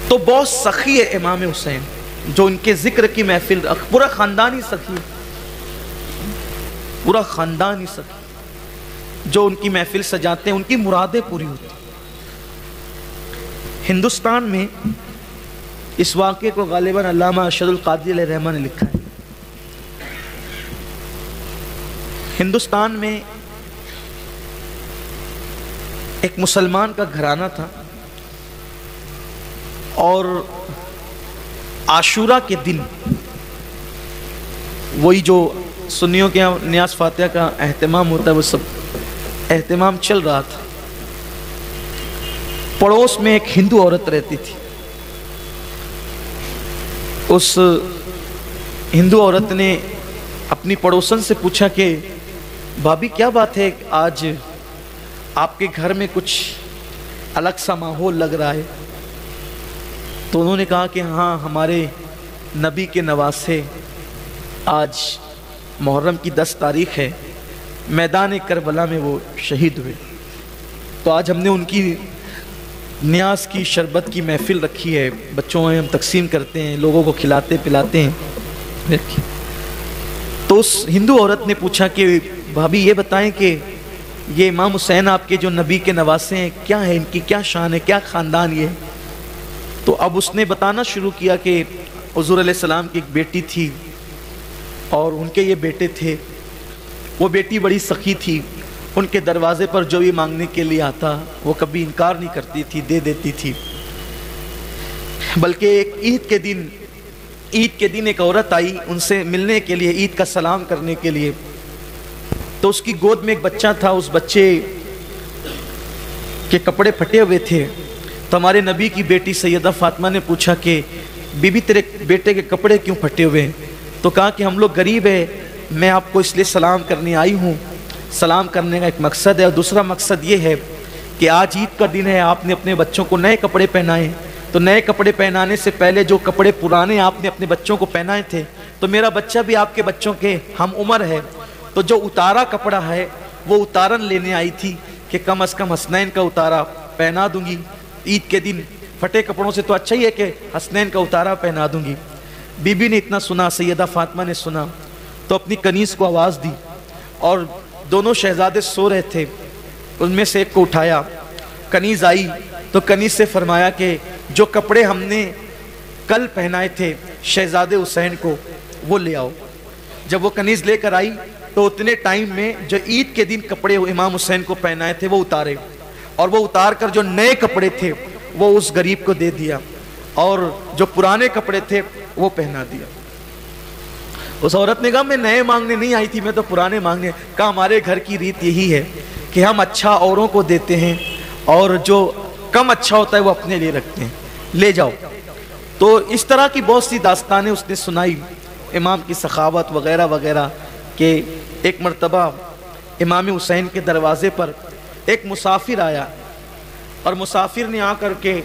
تو بہت سخی ہے امام حسین، جو ان کے ذکر کی محفل، پورا خاندان ہی سخی ہے، پورا خاندان ہی سخی، جو ان کی محفل سجاتے ہیں ان کی مرادیں پوری ہوتی ہیں۔ ہندوستان میں اس واقعے کو غالباً علامہ ارشد القادری علیہ رحمہ نے لکھا ہے۔ ہندوستان میں ایک مسلمان کا گھرانہ تھا، اور عاشورہ کے دن وہی جو سنیوں کے یہاں نیاز فاتحہ کا اہتمام ہوتا ہے، وہ سب اہتمام چل رہا تھا۔ پڑوس میں ایک ہندو عورت رہتی تھی۔ اس ہندو عورت نے اپنی پڑوسن سے پوچھا کہ بھابھی کیا بات ہے، آج آپ کے گھر میں کچھ الگ سا ماحول لگ رہا ہے؟ تو انہوں نے کہا کہ ہاں، ہمارے نبی کے نواسے آج محرم کی 10 تاریخ ہے، میدان کربلا میں وہ شہید ہوئے، تو آج ہم نے ان کی نیاز کی شربت کی محفل رکھی ہے، بچوں میں ہم تقسیم کرتے ہیں، لوگوں کو کھلاتے پلاتے ہیں۔ تو اس ہندو عورت نے پوچھا کہ بھابھی یہ بتائیں کہ یہ امام حسین آپ کے جو نبی کے نواسے ہیں، کیا ہے ان کی، کیا شان ہے، کیا خاندان یہ ہے؟ تو اب اس نے بتانا شروع کیا کہ حضور علیہ السلام کی ایک بیٹی تھی، اور ان کے یہ بیٹے تھے، وہ بیٹی بڑی سخی تھی، ان کے دروازے پر جو بھی مانگنے کے لیے آتا وہ کبھی انکار نہیں کرتی تھی، دے دیتی تھی۔ بلکہ ایک عید کے دن ایک عورت آئی ان سے ملنے کے لیے، عید کا سلام کرنے کے لیے، تو اس کی گود میں ایک بچہ تھا، اس بچے کے کپڑے پھٹے ہوئے تھے، تو ہمارے نبی کی بیٹی سیدہ فاطمہ نے پوچھا کہ بی بی تیرے بیٹے کے کپڑے کیوں پھٹے ہوئے ہیں؟ تو کہا کہ ہم لوگ غریب ہیں، میں آپ کو اس لیے سلام کرنے آئی ہوں۔ سلام کرنے کا ایک مقصد ہے، اور دوسرا مقصد یہ ہے کہ آج عید کا دن ہے، آپ نے اپنے بچوں کو نئے کپڑے پہنائے، تو نئے کپڑے پہنانے سے پہلے جو کپڑے پرانے آپ نے اپنے بچوں کو پہنائے تھے، تو میرا بچہ بھی آپ کے بچوں کے ہم عمر ہے، تو جو اتارا کپڑا ہے وہ اتارن لینے آئی تھی کہ کم از کم حسنین کا اتارا پہنا دوں گی، عید کے دن پھٹے کپڑوں سے تو اچھا ہی ہے کہ حسنین کا اتارا پہنا دوں گی۔ بی بی نے اتنا سنا، سیدہ فاطمہ نے سنا، تو اپنی کنیز کو آواز دی، اور دونوں شہزادے سو رہے تھے، ان میں سے ایک کو اٹھایا، کنیز آئی تو کنیز سے فرمایا کہ جو کپڑے ہم نے کل پہنائے تھے شہزادے حسین کو وہ لے آؤ۔ جب وہ کنیز لے کر آئی تو اتنے ٹائم میں جو عید کے دن کپڑے امام حسین کو پہنائے تھے وہ اتارے، اور وہ اتار کر جو نئے کپڑے تھے وہ اس غریب کو دے دیا، اور جو پرانے کپڑے تھے وہ پہنا دیا۔ اس عورت نے کہا میں نئے مانگنے نہیں آئی تھی، میں تو پرانے مانگنے۔ کہا ہمارے گھر کی ریت یہی ہے کہ ہم اچھا اوروں کو دیتے ہیں، اور جو کم اچھا ہوتا ہے وہ اپنے لیے رکھتے ہیں، لے جاؤ۔ تو اس طرح کی بہت سی داستانیں اس نے سنائی، امام کی سخاوت وغیرہ وغیرہ، کہ ایک مرتبہ امام حسین کے دروازے پر ایک مسافر آیا، اور مسافر نے آ کر کے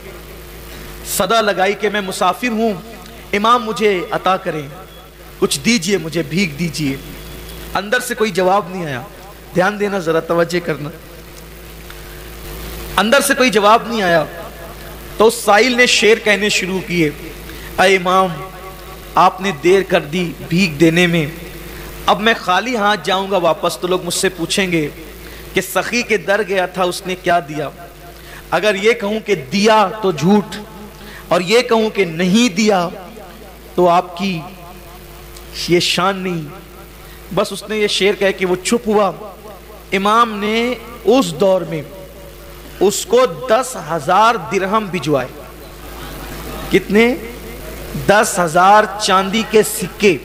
صدا لگائی کہ میں مسافر ہوں، امام مجھے عطا کریں، کچھ دیجئے، مجھے بھیک دیجئے۔ اندر سے کوئی جواب نہیں آیا، دھیان دینا ذرا، توجہ کرنا، اندر سے کوئی جواب نہیں آیا۔ تو اس سائل نے شعر کہنے شروع کیے، اے امام آپ نے دیر کر دی بھیک دینے میں، اب میں خالی ہاتھ جاؤں گا واپس تو لوگ مجھ سے پوچھیں گے کہ سخی کے در گیا تھا اس نے کیا دیا۔ اگر یہ کہوں کہ دیا تو جھوٹ، اور یہ کہوں کہ نہیں دیا تو آپ کی یہ شان نہیں۔ بس اس نے یہ شعر کہہ کہ وہ چپ ہوا۔ امام نے اس دور میں اس کو 10,000 درہم بھجوائے۔ کتنے؟ 10,000 چاندی کے سکے،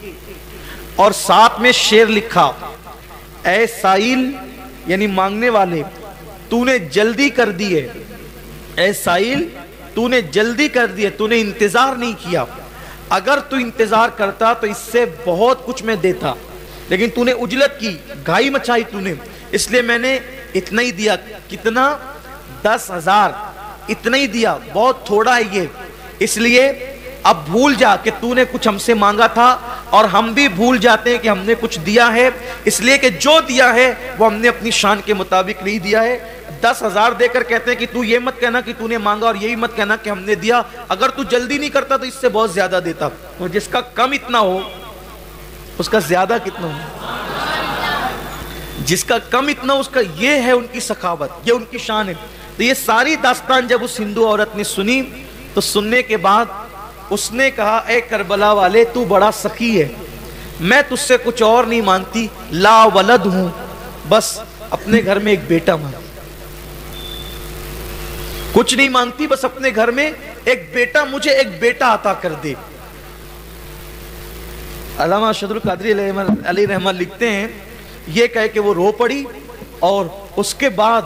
اور ساتھ میں شعر لکھا، اے سائل یعنی مانگنے والے، تو نے جلدی کر دی ہے، اے سائل تو نے جلدی کر دی ہے، تو نے انتظار نہیں کیا، اگر تو انتظار کرتا تو اس سے بہت کچھ میں دیتا، لیکن تو نے عجلت کی، گھائی مچائی تو نے، اس لیے میں نے اتنا ہی دیا۔ کتنا؟ 10,000، اتنا ہی دیا، بہت تھوڑا ہے یہ، اس لیے اب بھول جا کہ تو نے کچھ ہم سے مانگا تھا، اور ہم بھی بھول جاتے ہیں کہ ہم نے کچھ دیا ہے، اس لیے کہ جو دیا ہے وہ ہم نے اپنی شان کے مطابق نہیں دیا ہے۔ 10,000 دے کر کہتے ہیں کہ تو یہ مت کہنا کہ تو نے مانگا، اور یہی مت کہنا کہ ہم نے دیا، اگر تو جلدی نہیں کرتا تو اس سے بہت زیادہ دیتا۔ تو جس کا کم اتنا ہو اس کا زیادہ کتنا ہو، جس کا کم اتنا اس کا، یہ ہے ان کی سخاوت، یہ ان کی شان ہے۔ تو یہ ساری داستان جب اس ہندو عورت نے سنی تو سننے کے بعد اس نے کہا اے کربلا والے تو بڑا سخی ہے، میں تجھ سے کچھ اور نہیں مانگتی، لا ولد ہوں، بس اپنے گھر میں ایک بیٹا مانگتی، کچھ نہیں مانگتی، بس اپنے گھر میں ایک بیٹا، مجھے ایک بیٹا عطا کر دے۔ علامہ ارشد القادری علیہ رحمہ لکھتے ہیں، یہ کہے کہ وہ رو پڑی، اور اس کے بعد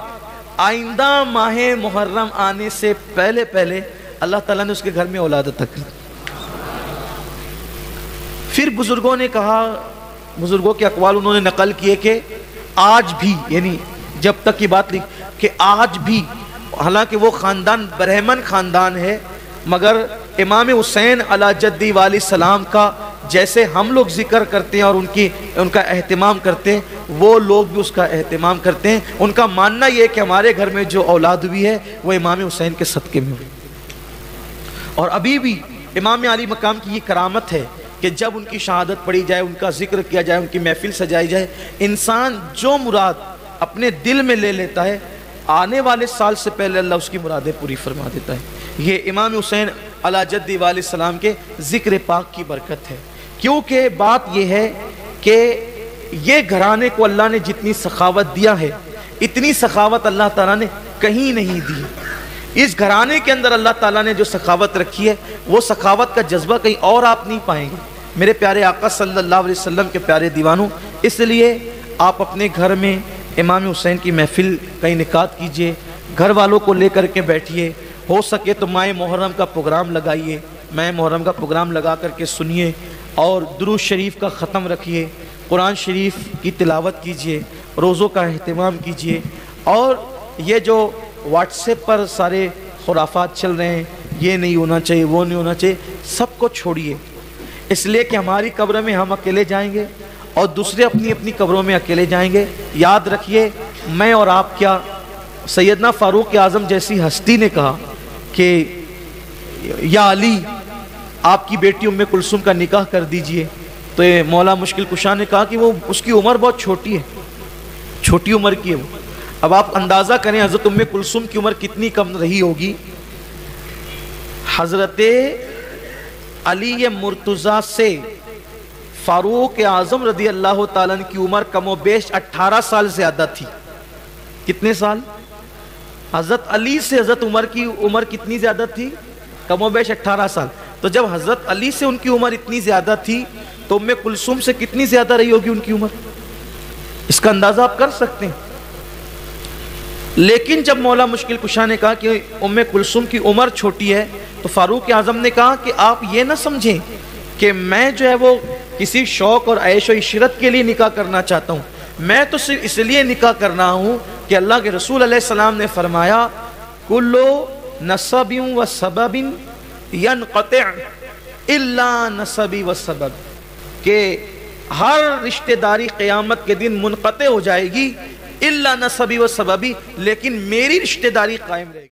آئندہ ماہ محرم آنے سے پہلے پہلے اللہ تعالیٰ نے اس کے گھر میں اولاد عطا کر دی۔ پھر بزرگوں نے کہا، بزرگوں کے اقوال انہوں نے نقل کیے کہ آج بھی، یعنی جب تک کی بات لکھ کہ آج بھی، حالانکہ وہ خاندان برہمن خاندان ہے، مگر امام حسین علی جدی والی سلام کا جیسے ہم لوگ ذکر کرتے ہیں اور ان کا اہتمام کرتے ہیں، وہ لوگ بھی اس کا اہتمام کرتے ہیں۔ ان کا ماننا یہ ہے کہ ہمارے گھر میں جو اولاد ہوئی ہے وہ امام حسین کے صدقے میں ہوئی، اور ابھی بھی امام علی مقام کی یہ کرامت ہے کہ جب ان کی شہادت پڑھی جائے، ان کا ذکر کیا جائے، ان کی محفل سجائی جائے، انسان جو مراد اپنے دل میں لے لیتا ہے، آنے والے سال سے پہلے اللہ اس کی مرادیں پوری فرما دیتا ہے۔ یہ امام حسین علی جدی علیہ السلام کے ذکر پاک کی برکت ہے، کیونکہ بات یہ ہے کہ یہ گھرانے کو اللہ نے جتنی سخاوت دیا ہے، اتنی سخاوت اللہ تعالیٰ نے کہیں نہیں دی۔ اس گھرانے کے اندر اللہ تعالیٰ نے جو سخاوت رکھی ہے، وہ سخاوت کا جذبہ کہیں اور آپ نہیں پائیں گے میرے پیارے آقا صلی اللہ علیہ وسلم کے پیارے دیوانوں۔ اس لیے آپ اپنے گھر میں امام حسین کی محفل کا انعقاد کیجئے، گھر والوں کو لے کر کے بیٹھیے، ہو سکے تو ماہ محرم کا پروگرام لگائیے، ماہ محرم کا پروگرام لگا کر کے سنیے، اور درود شریف کا ختم رکھیے، قرآن شریف کی تلاوت کیجئے، روزوں کا اہتمام کیجئے، اور یہ جو واٹس ایپ پر سارے خرافات چل رہے ہیں، یہ نہیں ہونا چاہیے، وہ نہیں ہونا چاہیے، سب کو چھوڑیے، اس لیے کہ ہماری قبر میں ہم اکیلے جائیں گے اور دوسرے اپنی اپنی قبروں میں اکیلے جائیں گے۔ یاد رکھیے، میں اور آپ کیا، سیدنا فاروق اعظم جیسی ہستی نے کہا کہ یا علی آپ کی بیٹی ام کلثوم کا نکاح کر دیجئے، تو یہ مولا مشکل کشا نے کہا کہ وہ اس کی عمر بہت چھوٹی ہے، چھوٹی عمر کی ہے وہ۔ اب آپ اندازہ کریں حضرت ام کلثوم کی عمر کتنی کم رہی ہوگی۔ حضرت علی مرتضیٰ سے فاروق اعظم رضی اللہ تعالیٰ کی عمر کم و بیش 18 سال زیادہ تھی۔ کتنے سال؟ حضرت علی سے حضرت عمر کی عمر کتنی زیادہ تھی؟ کم و بیش 18 سال۔ تو جب حضرت علی سے ان کی عمر اتنی زیادہ تھی تو ام کلثوم سے کتنی زیادہ رہی ہوگی ان کی عمر؟ اس کا اندازہ آپ کر سکتے ہیں۔ لیکن جب مولا مشکل کشا نے کہا کہ ام کلثوم کی عمر چھوٹی ہے، تو فاروق اعظم نے کہا کہ آپ یہ نہ سمجھیں کہ میں جو ہے وہ کسی شوق اور عیش و عشرت کے لیے نکاح کرنا چاہتا ہوں، میں تو صرف اس لیے نکاح کرنا ہوں کہ اللہ کے رسول علیہ السلام نے فرمایا کلو نسب و سبب ینقطع الا نسبی و سبب، کہ ہر رشتہ داری قیامت کے دن منقطع ہو جائے گی الا نسبی و سببی، لیکن میری رشتہ داری قائم رہے گی۔